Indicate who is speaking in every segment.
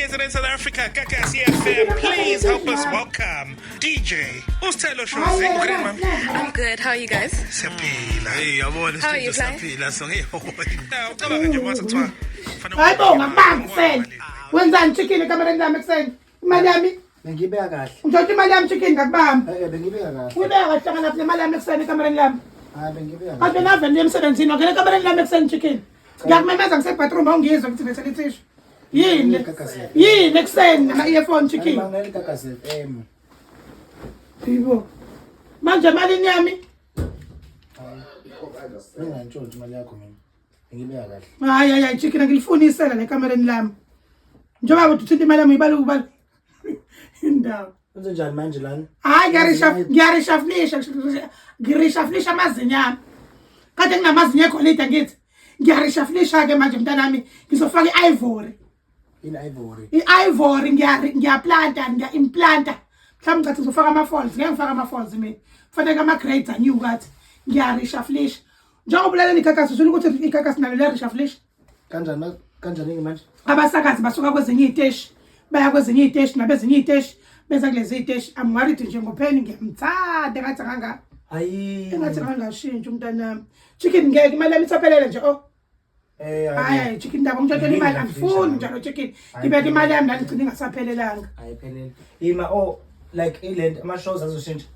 Speaker 1: KZN in South Africa, Gagasi FM. Please help us welcome DJ Ustelo Shozi.
Speaker 2: I'm good. How are you guys?
Speaker 1: Hey,
Speaker 2: How are you, Fly?
Speaker 3: Wenzani chicken kamereni lami ekuseni? Imali yami
Speaker 4: Bengibeka kahle.
Speaker 3: ngithatha imali yami chicken ngakubamba.
Speaker 4: Bengibeka kahle.
Speaker 3: Uyibeka kahle hlangana lapha imali yami ekuseni kamereni lami.
Speaker 4: Bengibeka.
Speaker 3: Kanti nave ndiye emsebenzini ngene kamereni lami ekuseni chicken. Ngiyakumemeza ngise-bathroom awungizwa ukuthi bese lithishu. Yini ekuseni nama-earphone chicken.
Speaker 4: Mangale Gagasi FM.
Speaker 3: Yibo. Manje malini yami?
Speaker 4: Ngingantshontsha imali yakho mina. Bengibeka kahle.
Speaker 3: Hayi chicken ngilifunisela nekamereni lami. Njengoba uthi uthinta imali yami uyibala ukubala. Indawo.
Speaker 4: Wenze njani manje lana?
Speaker 3: Hayi ngiyarishaflisha amazinyo ami. Kade nginamazinyo egolide ngithi ngiyarishaflisha ke manje mntanami ngizofaka i-ivory.
Speaker 4: Ivory.
Speaker 3: I-ivory ngiyaplanta ngiya-implanta. Mhlawumbe ngathi ngizofaka ama-falls, ngeke ngifaka ama-falls mina. Kufanele ama-grades anyukathi ngiyarishaflisha. Njengoba ulaleni igagasi usho ukuthi igagasi nalo liyarishaflisha.
Speaker 4: Kanjani manje?
Speaker 3: Abasakazi basuka kwezinye iteshi baya kwezinye iteshi nabezinye iteshi beza kulezi iteshi amwaridi nje ngopheni ngiyamthanda ngathi nganga engathi ngangashintsha umntanami chicken ngeke imali yami isaphelele nje hayi chicken ndaba ngitshotshela imali angifuni njalo chicken ngibeka imali yami la ngigcina ingasaphelelanga
Speaker 4: ayiphelele like iland ama-shows azoshintsha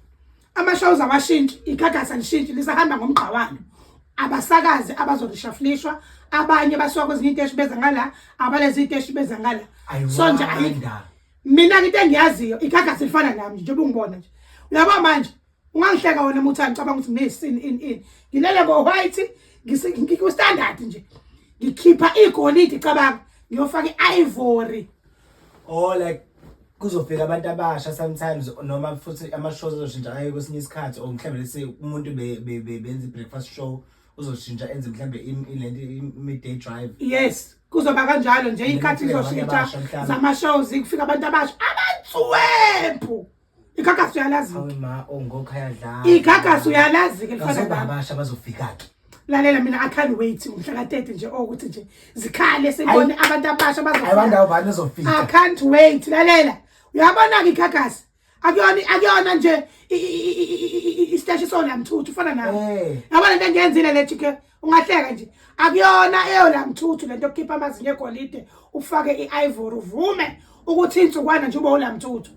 Speaker 3: ama-shows awashintshi igagasi alishintshi lisahamba ngomgqawalo abasakazi abazorishaflishwa abanye basuka kwezinye iteshi beza ngala abalezi iteshi beza ngala so nje mina into engiyaziyo igagasi lifana nami nje ubungibona nje uyabo manje ungangihleka wona muthani cabanga ukuthi nginesini in ngilele ngo white ngiku standard nje ngikhipha igolide cabanga ngiyofaka i-ivory
Speaker 4: like kuzofika abantu abasha sometimes noma futhi ama-shows azoshintsha aye kwesinye isikhathi or mhlawumbe lese umuntu benza i-breakfast show uzoshintsha enze mhlambe midday drive.
Speaker 3: Yes, kuzoba kanjalo nje ikhathi izoshintsha zama-shows kufika abantu abasha abantswephu. Igagasi uyalazi.
Speaker 4: Hawe ma ongokhaya dlala.
Speaker 3: Igagasi uyalazi ke lifana nami.
Speaker 4: Abasha bazofika ke.
Speaker 3: Lalela mina I can't wait umhla ka-30 nje ukuthi nje zikhale sibone abantu abasha bazofika.
Speaker 4: Ayibanda ubani uzofika.
Speaker 3: I can't wait. Lalela. Uyabona ke igagasi. Akuyona nje isiteshi solamthuthu ufana nawe. Yabona into engiyenzile le chicken ungahleka nje. Akuyona eyolamthuthu lento yokukhipha amazinyo egolide ufake i-ivory uvume ukuthi insukwana nje ube ulamthuthu.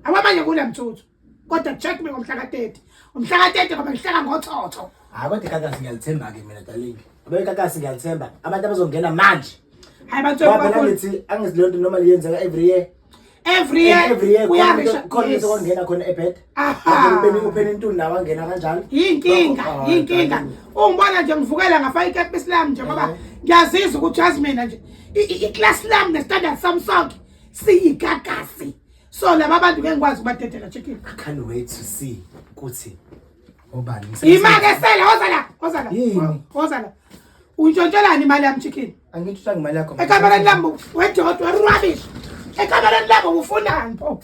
Speaker 3: Abamanye kulamthuthu. Kodwa check me ngomhla ka-30. Umhla ka-30 ngoba ngihleka ngothotho.
Speaker 4: Hayi kodwa igagasi ngiyalithemba ke mina darling. Ngoba igagasi ngiyalithemba. Abantu abazongena manje.
Speaker 3: Hayi bathu
Speaker 4: baphela angizilonto noma liyenzeka every year.
Speaker 3: Every year
Speaker 4: khona izongena khona ebed. Ubeni intuni nawe angena kanjalo.
Speaker 3: Yinkinga. Ungibona nje ngivukela ngafaka ikhepe slam nje ngoba ngiyazizwa ukuthi Jasmine nje i-class lam ne-standard Samsung siyigagasi. So laba bantu ngeke ngikwazi ukubadedela chicken.
Speaker 4: I can't wait to see ukuthi obani.
Speaker 3: Imakesela ozala. Untshontshelani imali yami chicken?
Speaker 4: Angitshontsha imali yakho.
Speaker 3: Ekamereni lami wedodwa rubbish. Ekamereni lami ufunani pho?